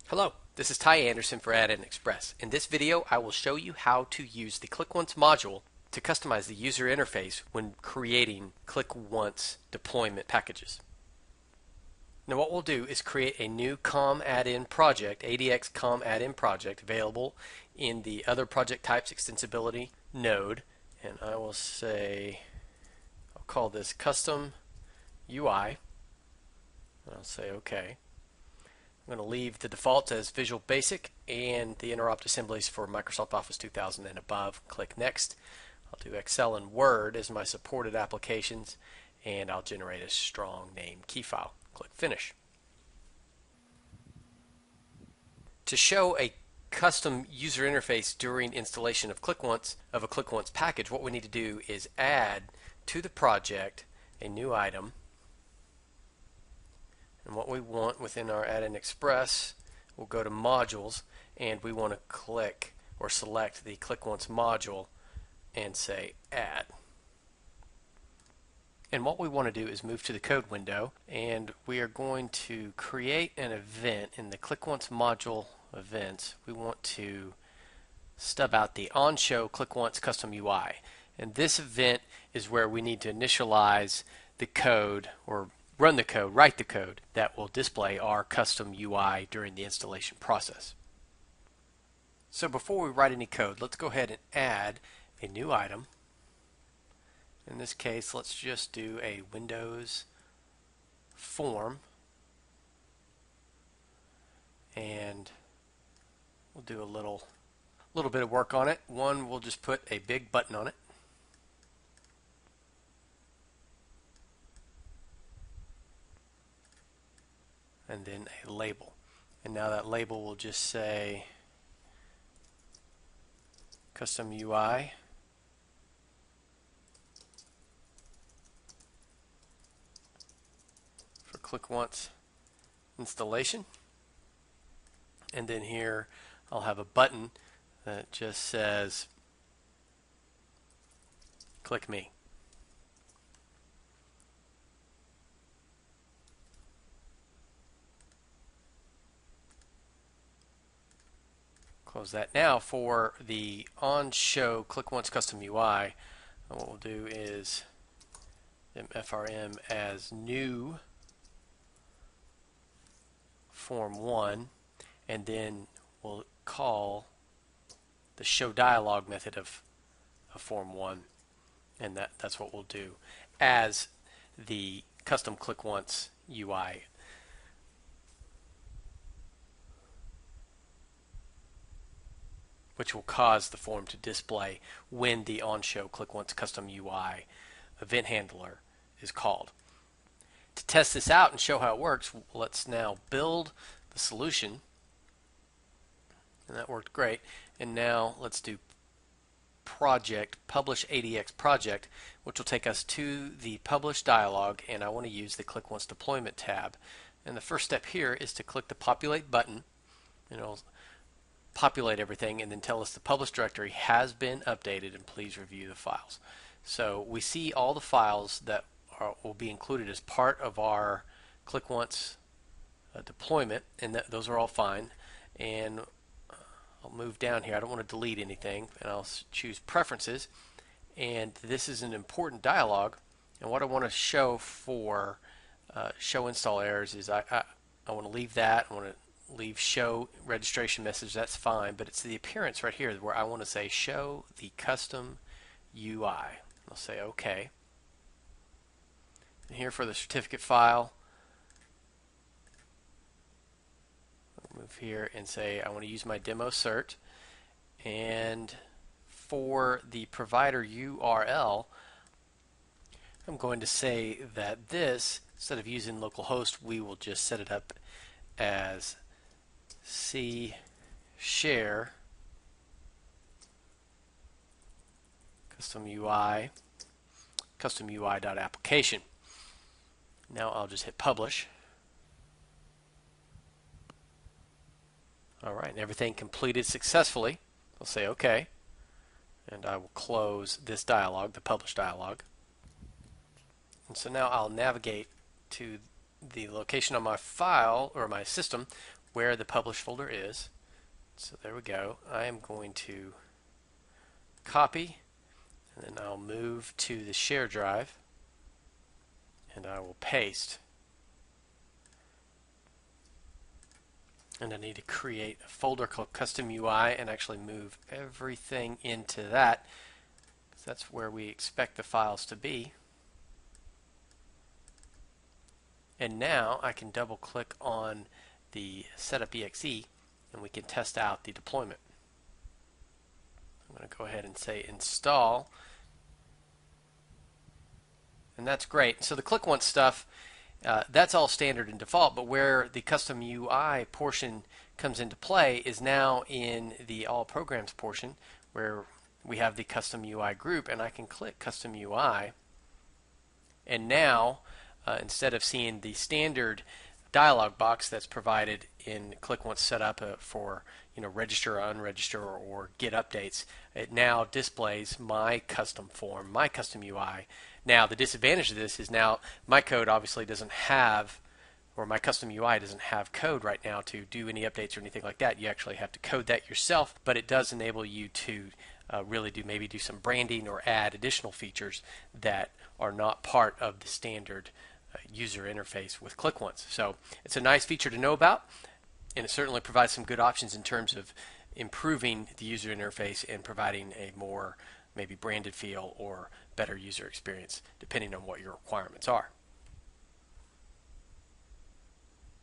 Hello, this is Ty Anderson for Add-in Express. In this video, I will show you how to use the ClickOnce module to customize the user interface when creating ClickOnce deployment packages. Now what we'll do is create a new COM add-in project, ADX COM add-in project, available in the Other Project Types Extensibility node, and I will say, I'll call this Custom UI, and I'll say OK. I'm going to leave the defaults as Visual Basic and the interop assemblies for Microsoft Office 2000 and above. Click Next. I'll do Excel and Word as my supported applications, and I'll generate a strong name key file. Click Finish. To show a custom user interface during installation of a ClickOnce package, what we need to do is add to the project a new item. And what we want within our Add-in Express, we'll go to Modules, and we want to click or select the ClickOnce module and say Add. And what we want to do is move to the code window, and we are going to create an event in the ClickOnce module events. We want to stub out the on-show ClickOnce custom UI. And this event is where we need to initialize the code, or run the code, write the code that will display our custom UI during the installation process. So before we write any code, let's go ahead and add a new item. In this case, let's just do a Windows form, and we'll do a little bit of work on it. One, we'll just put a big button on it. And then a label. And now that label will just say Custom UI for ClickOnce installation. And then here I'll have a button that just says Click Me. Close that. Now for the on-show ClickOnce custom UI, what we'll do is FRM as new form 1, and then we'll call the show dialog method of form 1, and that's what we'll do as the custom ClickOnce UI. Which will cause the form to display when the on-show ClickOnce custom UI event handler is called. To test this out and show how it works, let's now build the solution, and that worked great. And now let's do project publish ADX project, which will take us to the publish dialog, and I want to use the ClickOnce deployment tab. And the first step here is to click the populate button, and it'll populate everything and then tell us the published directory has been updated and please review the files. So we see all the files that will be included as part of our ClickOnce deployment, and those are all fine. And I'll move down here. I don't want to delete anything, and I'll choose Preferences, and this is an important dialog. And what I want to show for show install errors is I want to leave that. I want to leave show registration message, that's fine, but it's the appearance right here where I want to say show the custom UI. I'll say OK. And here for the certificate file, I'll move here and say I want to use my demo cert, and for the provider URL, I'm going to say that this, instead of using localhost, we will just set it up as C share custom UI.application. Now I'll just hit publish. Alright, and everything completed successfully. I'll say OK, and I will close this dialog, the publish dialog. And so now I'll navigate to the location on my file or my system where the publish folder is. So there we go. I am going to copy, and then I'll move to the share drive, and I will paste. And I need to create a folder called Custom UI and actually move everything into that, because that's where we expect the files to be. And now I can double click on the setup.exe and we can test out the deployment. I'm going to go ahead and say install, and that's great. So the ClickOnce stuff, that's all standard and default, but where the custom UI portion comes into play is now in the all programs portion, where we have the custom UI group, and I can click custom UI, and now instead of seeing the standard dialog box that's provided in ClickOnce setup for register or unregister or get updates, it now displays my custom form, my custom UI. Now the disadvantage of this is now my code obviously doesn't have, or my custom UI doesn't have code right now to do any updates or anything like that. You actually have to code that yourself, but it does enable you to really maybe do some branding or add additional features that are not part of the standard user interface with ClickOnce. So it's a nice feature to know about, and it certainly provides some good options in terms of improving the user interface and providing a more maybe branded feel or better user experience depending on what your requirements are.